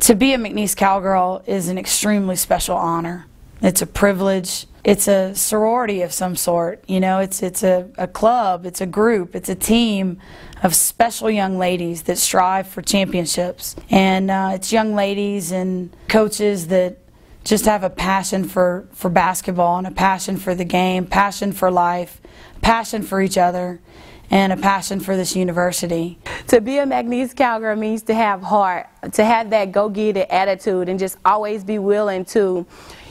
To be a McNeese Cowgirl is an extremely special honor. It's a privilege. It's a sorority of some sort. You know, it's a club, it's a group, it's a team of special young ladies that strive for championships. And it's young ladies and coaches that just have a passion for basketball and a passion for the game, passion for life, passion for each other, and a passion for this university. To be a McNeese Cowgirl means to have heart, to have that go-get-it attitude, and just always be willing to,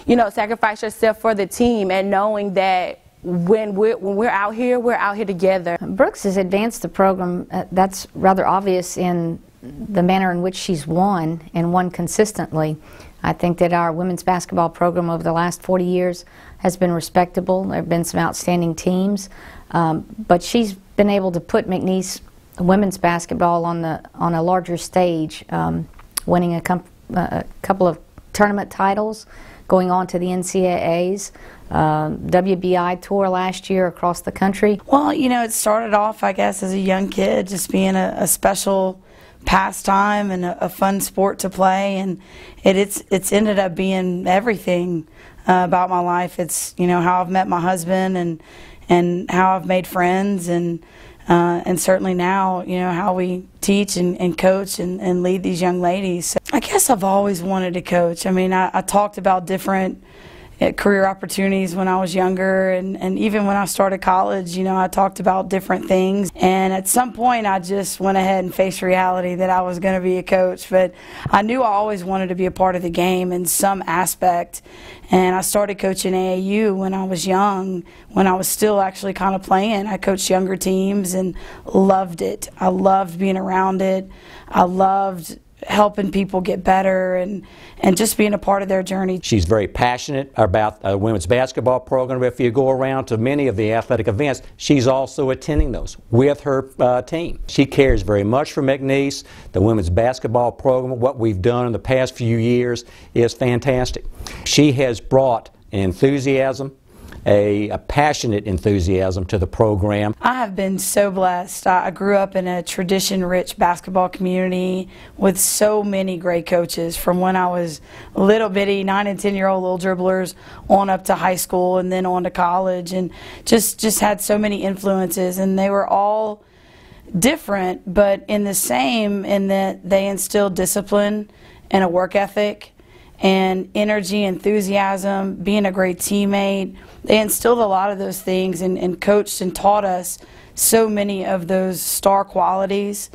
you know, sacrifice yourself for the team, and knowing that when we're out here together. Brooks has advanced the program. That's rather obvious in the manner in which she's won, and won consistently. I think that our women's basketball program over the last 40 years has been respectable. There have been some outstanding teams, but she's been able to put McNeese women's basketball on a larger stage, winning a couple of tournament titles, going on to the NCAAs, WBI tour last year across the country. Well, you know, it started off, I guess, as a young kid, just being a special pastime and a fun sport to play, and it's ended up being everything about my life. It's, you know, how I've met my husband and how I've made friends, and certainly now, you know, how we teach and coach and lead these young ladies. So I guess I've always wanted to coach. I mean, I talked about different career opportunities when I was younger, and even when I started college, you know, I talked about different things. And at some point I just went ahead and faced reality that I was going to be a coach. But I knew I always wanted to be a part of the game in some aspect. And I started coaching AAU when I was young, when I was still actually kind of playing. I coached younger teams and loved it. I loved being around it. I loved helping people get better and just being a part of their journey. She's very passionate about the women's basketball program. If you go around to many of the athletic events, she's also attending those with her team. She cares very much for McNeese. The women's basketball program, what we've done in the past few years, is fantastic. She has brought enthusiasm, a passionate enthusiasm to the program. I have been so blessed. I grew up in a tradition-rich basketball community with so many great coaches, from when I was little bitty 9 and 10-year-old little dribblers on up to high school and then on to college, and just had so many influences, and they were all different but in the same, in that they instilled discipline and a work ethic and energy, enthusiasm, being a great teammate. They instilled a lot of those things and coached and taught us so many of those star qualities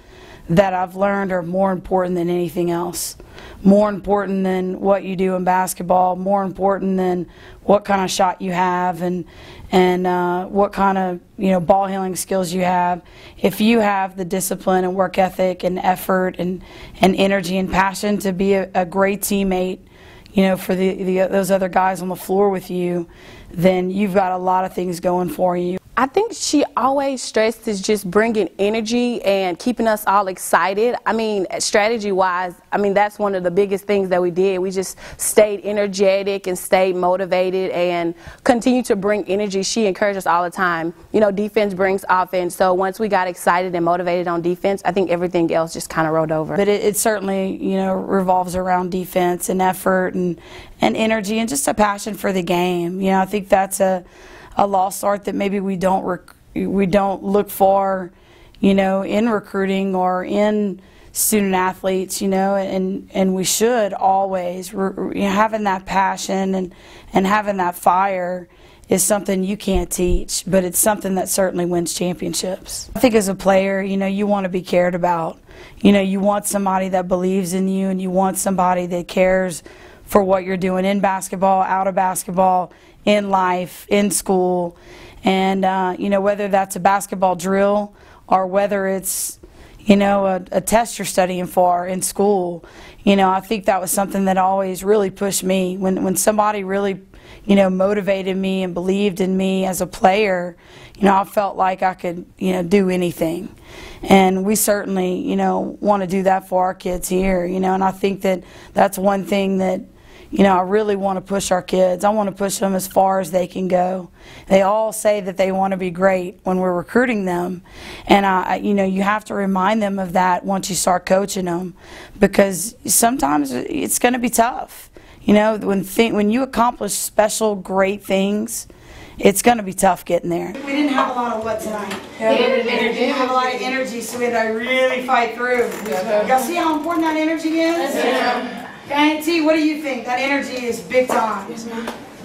that I've learned are more important than anything else. More important than what you do in basketball, more important than what kind of shot you have and what kind of, you know, ball handling skills you have. If you have the discipline and work ethic and effort and energy and passion to be a great teammate, you know, for those other guys on the floor with you, then you've got a lot of things going for you. I think she always stresses just bringing energy and keeping us all excited. I mean, strategy-wise, I mean, that's one of the biggest things that we did. We just stayed energetic and stayed motivated and continued to bring energy. She encouraged us all the time. You know, defense brings offense. So once we got excited and motivated on defense, I think everything else just kind of rolled over. But it certainly, you know, revolves around defense and effort and energy and just a passion for the game. You know, I think that's a lost art that maybe we don't look for, you know, in recruiting or in student athletes, you know, and we should always. Having that passion and having that fire is something you can't teach, but it's something that certainly wins championships. I think as a player, you know, you want to be cared about. You know, you want somebody that believes in you, and you want somebody that cares for what you're doing in basketball, out of basketball, in life, in school. And you know, whether that's a basketball drill or whether it's, you know, a test you're studying for in school, you know, I think that was something that always really pushed me. When somebody really, you know, motivated me and believed in me as a player, you know, I felt like I could, you know, do anything. And we certainly, you know, want to do that for our kids here, you know, and I think that that's one thing that, you know, I really want to push our kids. I want to push them as far as they can go. They all say that they want to be great when we're recruiting them, and you know, you have to remind them of that once you start coaching them, because sometimes it's going to be tough. You know, when you accomplish special, great things, it's going to be tough getting there. We didn't have a lot of what tonight? We didn't have a lot of energy, so we had to really fight through. Y'all see how important that energy is? Okay, T, what do you think? That energy is big time.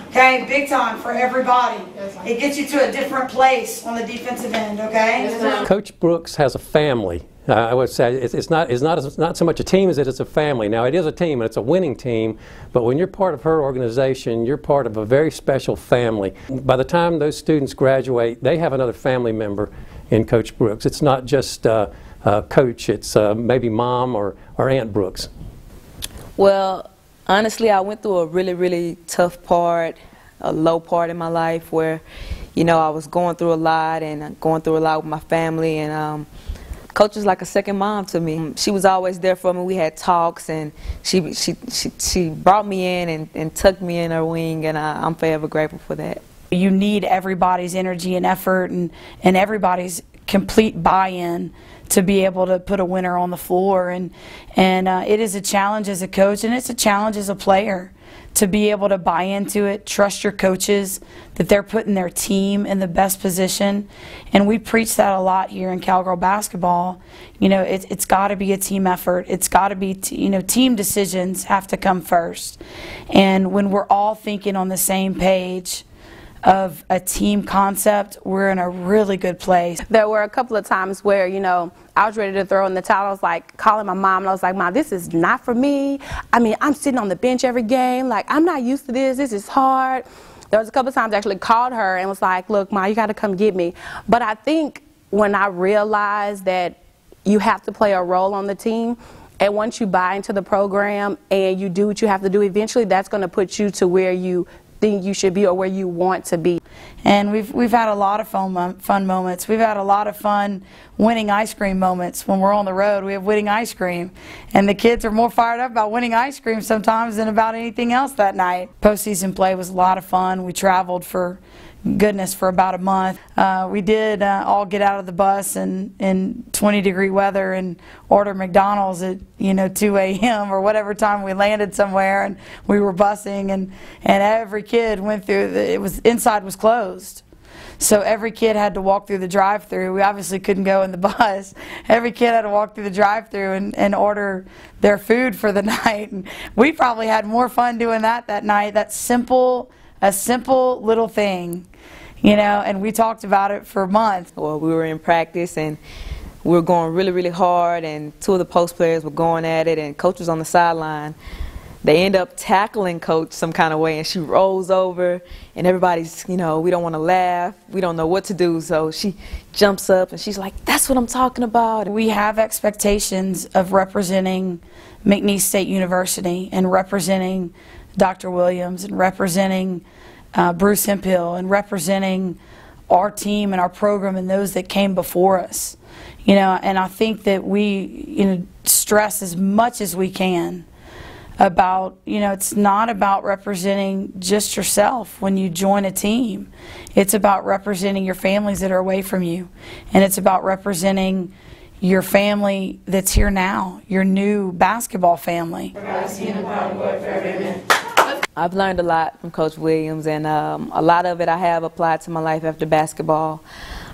Okay, big time for everybody. It gets you to a different place on the defensive end, okay? Coach Brooks has a family. I would say it's not so much a team as it is a family. Now, it is a team, and it's a winning team, but when you're part of her organization, you're part of a very special family. By the time those students graduate, they have another family member in Coach Brooks. It's not just Coach, it's maybe Mom or Aunt Brooks. Well, honestly, I went through a really tough part, a low part in my life where, you know, I was going through a lot and going through a lot with my family, and Coach was like a second mom to me. She was always there for me. We had talks, and she brought me in and tucked me in her wing, and I'm forever grateful for that. You need everybody's energy and effort and everybody's complete buy-in to be able to put a winner on the floor, and it is a challenge as a coach, and it's a challenge as a player to be able to buy into it, trust your coaches that they're putting their team in the best position. And we preach that a lot here in Cowgirl basketball. You know, it's got to be a team effort. It's got to be, you know, team decisions have to come first. And when we're all thinking on the same page of a team concept, we're in a really good place. There were a couple of times where, you know, I was ready to throw in the towel. I was like calling my mom, and I was like, Mom, this is not for me. I mean, I'm sitting on the bench every game. Like, I'm not used to this. This is hard. There was a couple of times I actually called her and was like, look, Ma, you got to come get me. But I think when I realized that you have to play a role on the team, and once you buy into the program and you do what you have to do, eventually that's going to put you to where you think you should be or where you want to be. And we've had a lot of fun moments. We've had a lot of fun winning ice cream moments. When we're on the road, we have winning ice cream, and the kids are more fired up about winning ice cream sometimes than about anything else that night. Postseason play was a lot of fun. We traveled for about a month. We did all get out of the bus in 20-degree weather and order McDonald's at 2 a.m. or whatever time we landed somewhere, and we were busing, and every kid went through inside was closed. So every kid had to walk through the drive-thru. We obviously couldn't go in the bus. Every kid had to walk through the drive-thru and order their food for the night. And we probably had more fun doing that night. That's a simple little thing, and we talked about it for months. Well, we were in practice, and we were going really hard, and two of the post players were going at it, and Coach was on the sideline. They end up tackling Coach some kind of way, and she rolls over, and everybody's, we don't want to laugh. We don't know what to do, so she jumps up, and she's like, that's what I'm talking about. We have expectations of representing McNeese State University and representing Dr. Williams and representing Bruce Hemphill and representing our team and our program and those that came before us. And I think that we stress as much as we can about, it's not about representing just yourself when you join a team. It's about representing your families that are away from you, and it's about representing your family that's here now, your new basketball family. I've learned a lot from Coach Williams, and a lot of it I have applied to my life after basketball.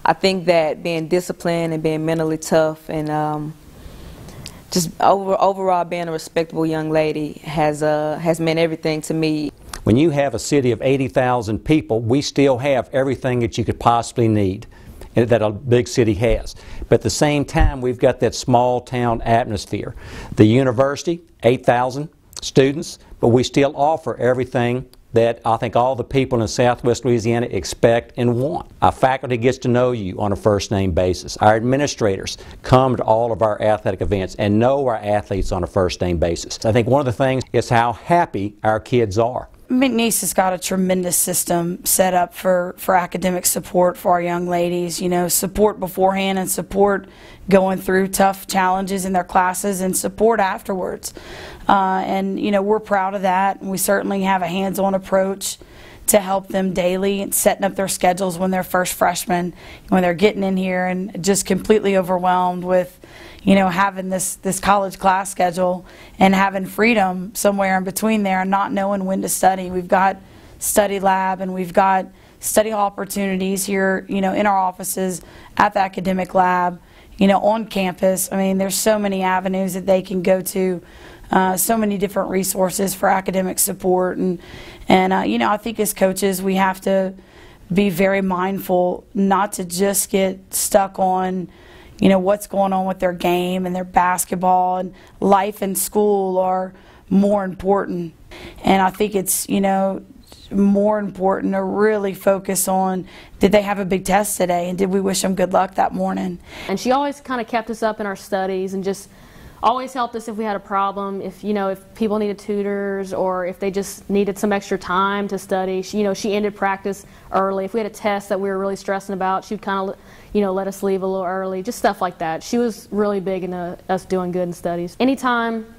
I think that being disciplined and being mentally tough and just overall being a respectable young lady has meant everything to me. When you have a city of 80,000 people, we still have everything that you could possibly need that a big city has. But at the same time, we've got that small town atmosphere. The university, 8,000 students, but we still offer everything that I think all the people in Southwest Louisiana expect and want. Our faculty gets to know you on a first-name basis. Our administrators come to all of our athletic events and know our athletes on a first-name basis. I think one of the things is how happy our kids are. McNeese has got a tremendous system set up for academic support for our young ladies. You know, support beforehand and support going through tough challenges in their classes and support afterwards. And, you know, we're proud of that. And we certainly have a hands-on approach to help them daily and setting up their schedules when they're first freshmen, when they're getting in here and just completely overwhelmed with, you know, having this college class schedule and having freedom somewhere in between there and not knowing when to study. We've got study lab and we've got study hall opportunities here, you know, in our offices, at the academic lab, you know, on campus. I mean, there's so many avenues that they can go to, so many different resources for academic support. And you know, I think as coaches we have to be very mindful not to just get stuck on, you know, what's going on with their game and their basketball, and life and school are more important. And I think it's, you know, more important to really focus on, did they have a big test today and did we wish them good luck that morning? And she always kind of kept us up in our studies and just always helped us if we had a problem, if, you know, if people needed tutors or if they just needed some extra time to study. She, you know, she ended practice early. If we had a test that we were really stressing about, she'd kind of, you know, let us leave a little early, just stuff like that. She was really big into us doing good in studies. Anytime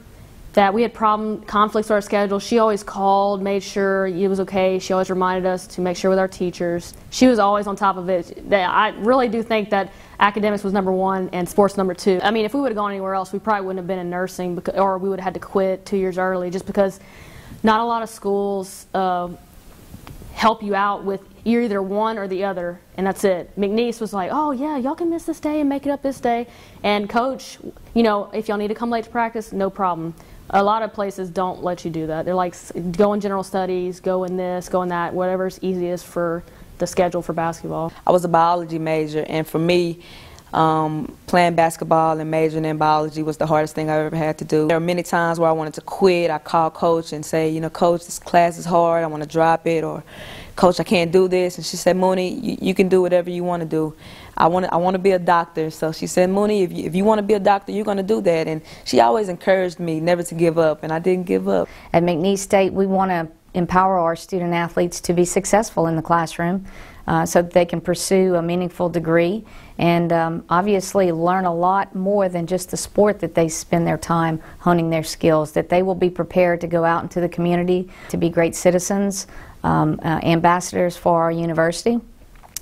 that we had conflicts with our schedule, she always called, made sure it was okay. She always reminded us to make sure with our teachers. She was always on top of it. I really do think that academics was #1 and sports #2. I mean, if we would have gone anywhere else, we probably wouldn't have been in nursing, or we would have had to quit 2 years early, just because not a lot of schools help you out with you're either one or the other, and that's it. McNeese was like, oh yeah, y'all can miss this day and make it up this day. And coach, you know, if y'all need to come late to practice, no problem. A lot of places don't let you do that. They're like, go in general studies, go in this, go in that, whatever's easiest for the schedule for basketball. I was a biology major, and for me, playing basketball and majoring in biology was the hardest thing I ever had to do. There were many times where I wanted to quit. I called coach and say, you know, coach, this class is hard, I want to drop it, or coach, I can't do this. And she said, Mooney, you can do whatever you want to do. I want to be a doctor. So she said, Mooney, if you want to be a doctor, you're going to do that. And she always encouraged me never to give up, and I didn't give up. At McNeese State, we want to empower our student athletes to be successful in the classroom so that they can pursue a meaningful degree and obviously learn a lot more than just the sport that they spend their time honing their skills, that they will be prepared to go out into the community to be great citizens, ambassadors for our university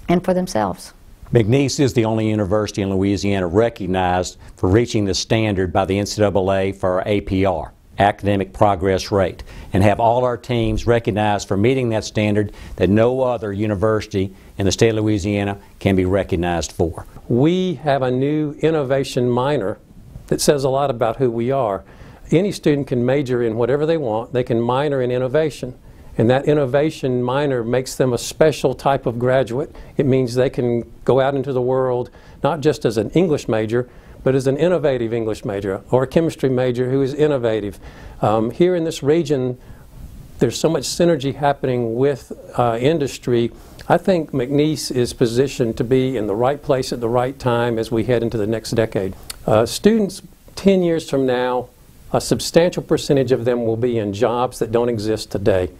and for themselves. McNeese is the only university in Louisiana recognized for reaching the standard by the NCAA for our APR, academic progress rate, and have all our teams recognized for meeting that standard that no other university in the state of Louisiana can be recognized for. We have a new innovation minor that says a lot about who we are. Any student can major in whatever they want. They can minor in innovation. And that innovation minor makes them a special type of graduate. It means they can go out into the world not just as an English major, but as an innovative English major or a chemistry major who is innovative. Here in this region, there's so much synergy happening with industry. I think McNeese is positioned to be in the right place at the right time as we head into the next decade. Students 10 years from now, a substantial percentage of them will be in jobs that don't exist today.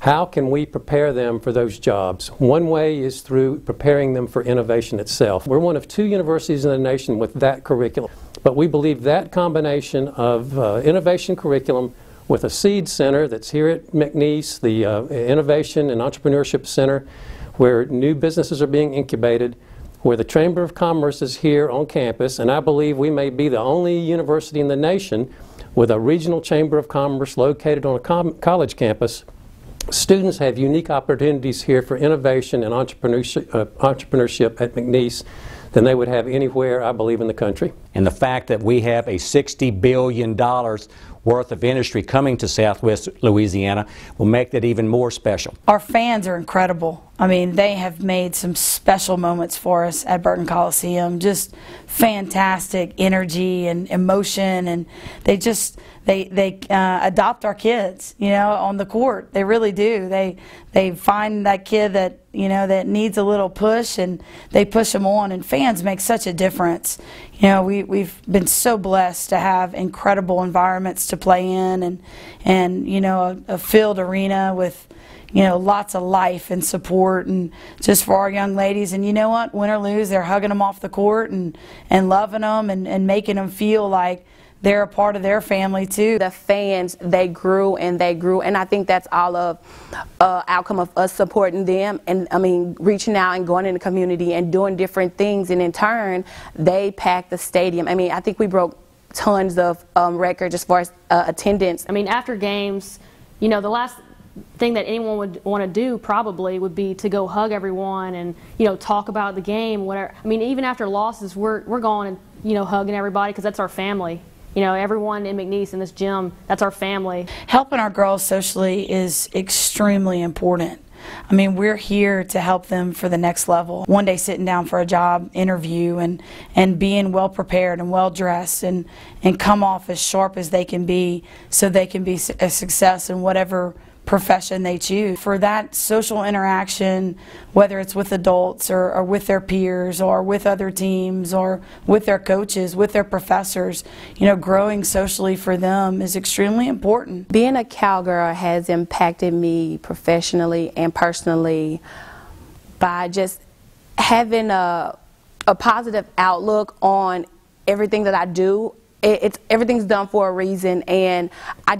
How can we prepare them for those jobs? One way is through preparing them for innovation itself. We're one of 2 universities in the nation with that curriculum, but we believe that combination of innovation curriculum with a seed center that's here at McNeese, the Innovation and Entrepreneurship Center, where new businesses are being incubated, where the Chamber of Commerce is here on campus, and I believe we may be the only university in the nation with a regional Chamber of Commerce located on a college campus. Students have unique opportunities here for innovation and entrepreneurship at McNeese than they would have anywhere, I believe, in the country. And the fact that we have a $60 billion worth of industry coming to Southwest Louisiana will make that even more special. Our fans are incredible. I mean, they have made some special moments for us at Burton Coliseum. Just fantastic energy and emotion, and they adopt our kids, you know, on the court. They really do. They find that kid that, you know, that needs a little push, and they push them on, and fans make such a difference. You know, we've been so blessed to have incredible environments to play in, and you know, a filled arena with, you know, lots of life and support, and just for our young ladies. And you know what, win or lose, they're hugging them off the court and loving them and making them feel like they're a part of their family too. The fans, they grew and they grew, and I think that's all of outcome of us supporting them, and I mean reaching out and going in the community and doing different things, and in turn they packed the stadium. I mean, I think we broke tons of records as far as attendance. I mean, after games, you know, the last thing that anyone would want to do probably would be to go hug everyone and, you know, talk about the game, whatever. I mean, even after losses, we're going and, you know, hugging everybody, because that's our family. You know, everyone in McNeese in this gym, that's our family. Helping our girls socially is extremely important. I mean, we're here to help them for the next level. One day sitting down for a job interview and being well prepared and well dressed and come off as sharp as they can be, so they can be a success in whatever profession they choose. For that social interaction, whether it's with adults or with their peers or with other teams or with their coaches, with their professors, you know, growing socially for them is extremely important. Being a Cowgirl has impacted me professionally and personally by just having a positive outlook on everything that I do. Everything's done for a reason, and I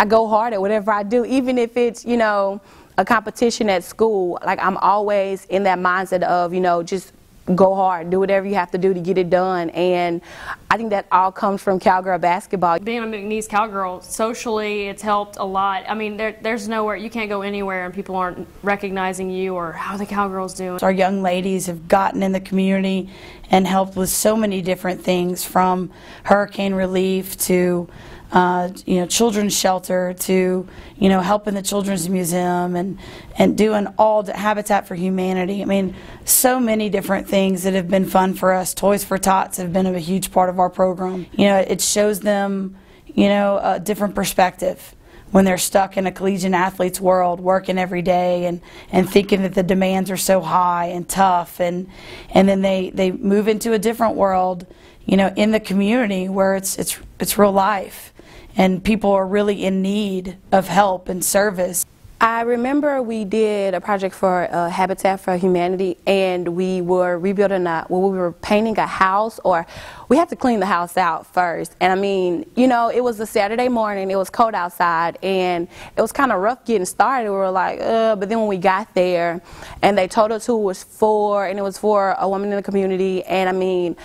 go hard at whatever I do, even if it's, you know, a competition at school. Like, I'm always in that mindset of, you know, just go hard, do whatever you have to do to get it done, and I think that all comes from Cowgirl basketball. Being a McNeese Cowgirl, socially, it's helped a lot. I mean, there's nowhere, you can't go anywhere and people aren't recognizing you or how the Cowgirls doing. Our young ladies have gotten in the community and helped with so many different things, from hurricane relief to you know, children's shelter to, you know, helping the Children's Museum and doing all the Habitat for Humanity. I mean, so many different things that have been fun for us. Toys for Tots have been a huge part of our program. You know, it shows them, you know, a different perspective when they're stuck in a collegiate athlete's world, working every day and thinking that the demands are so high and tough, and then they move into a different world, you know, in the community where it's real life. And people are really in need of help and service. I remember we did a project for Habitat for Humanity, and we were rebuilding we were painting a house, or we had to clean the house out first. And I mean, you know, it was a Saturday morning, it was cold outside, and it was kind of rough getting started. We were like, but then when we got there, and they told us who it was for, and it was for a woman in the community, and I mean,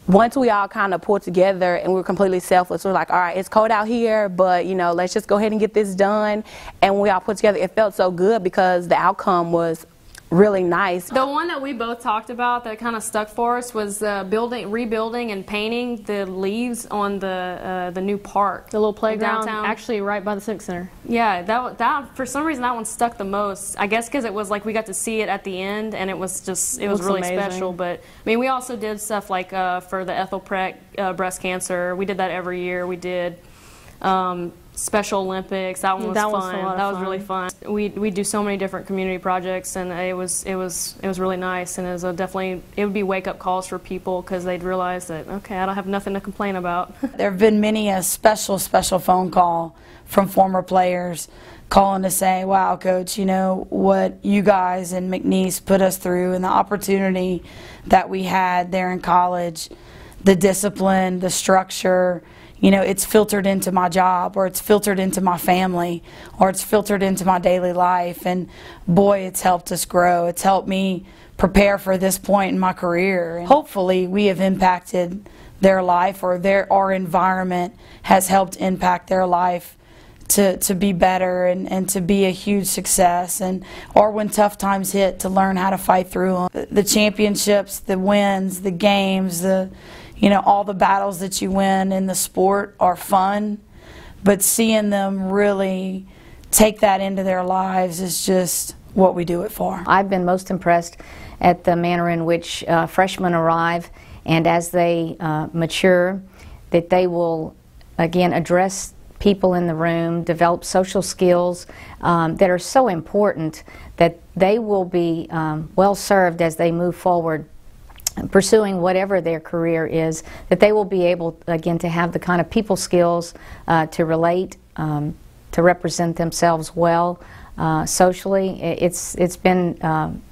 once we all kind of pulled together and we were completely selfless, we were like, all right, it's cold out here, but, you know, let's just go ahead and get this done. And when we all put together, it felt so good because the outcome was really nice. The one that we both talked about that kind of stuck for us was rebuilding and painting the leaves on the new park, the little playground downtown, actually right by the Civic Center. Yeah, that for some reason that one stuck the most. I guess because it was like we got to see it at the end, and it was really amazing. Special. But I mean, we also did stuff like for the Ethel Preck breast cancer. We did that every year. We did. Special Olympics. That one was fun. That was really fun. We do so many different community projects, and it was really nice. And it would be wake up calls for people because they'd realize that, okay, I don't have nothing to complain about. There have been many a special phone call from former players calling to say, wow, Coach, you know what you guys in McNeese put us through, and the opportunity that we had there in college, the discipline, the structure. You know, it's filtered into my job, or it's filtered into my family, or it's filtered into my daily life, and boy, it's helped us grow. It's helped me prepare for this point in my career. And hopefully we have impacted their life, or our environment has helped impact their life to be better and to be a huge success, or when tough times hit, to learn how to fight through them. The championships, the wins, the games, you know, all the battles that you win in the sport are fun, but seeing them really take that into their lives is just what we do it for. I've been most impressed at the manner in which freshmen arrive, and as they mature, that they will again address people in the room, develop social skills that are so important that they will be well served as they move forward pursuing whatever their career is, that they will be able, again, to have the kind of people skills to relate, to represent themselves well socially. It's been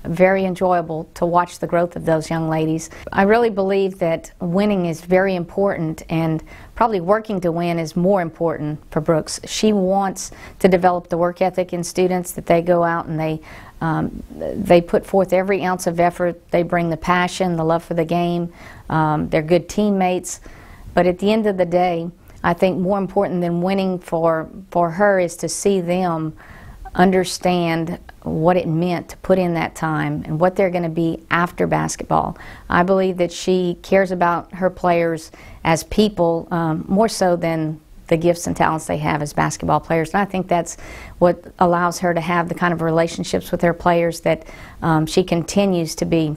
very enjoyable to watch the growth of those young ladies. I really believe that winning is very important, and probably working to win is more important for Brooks. She wants to develop the work ethic in students, that they go out and they put forth every ounce of effort. They bring the passion, the love for the game. They're good teammates. But at the end of the day, I think more important than winning for her is to see them understand what it meant to put in that time and what they're going to be after basketball. I believe that she cares about her players as people more so than the gifts and talents they have as basketball players. And I think that's what allows her to have the kind of relationships with her players, that she continues to be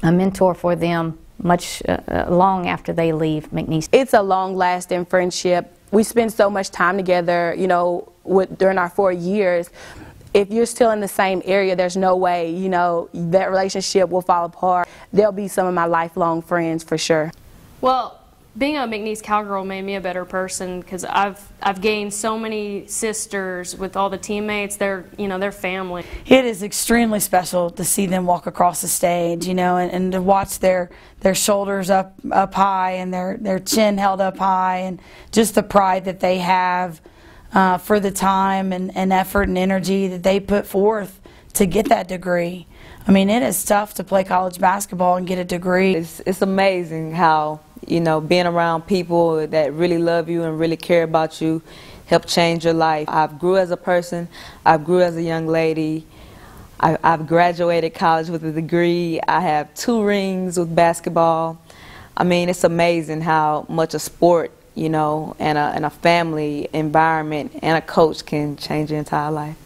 a mentor for them much long after they leave McNeese. It's a long-lasting friendship. We spend so much time together, you know, during our 4 years. If you're still in the same area, there's no way, you know, that relationship will fall apart. They'll be some of my lifelong friends for sure. Well, being a McNeese Cowgirl made me a better person, because I've gained so many sisters with all the teammates. They're, you know, they're family. It is extremely special to see them walk across the stage, you know, and to watch their shoulders up high and their chin held up high, and just the pride that they have for the time and effort and energy that they put forth to get that degree. I mean, it is tough to play college basketball and get a degree. It's amazing how, you know, being around people that really love you and really care about you help change your life. I've grew as a person. I've grew as a young lady. I've graduated college with a degree. I have 2 rings with basketball. I mean, it's amazing how much a sport, you know, and a family environment and a coach can change your entire life.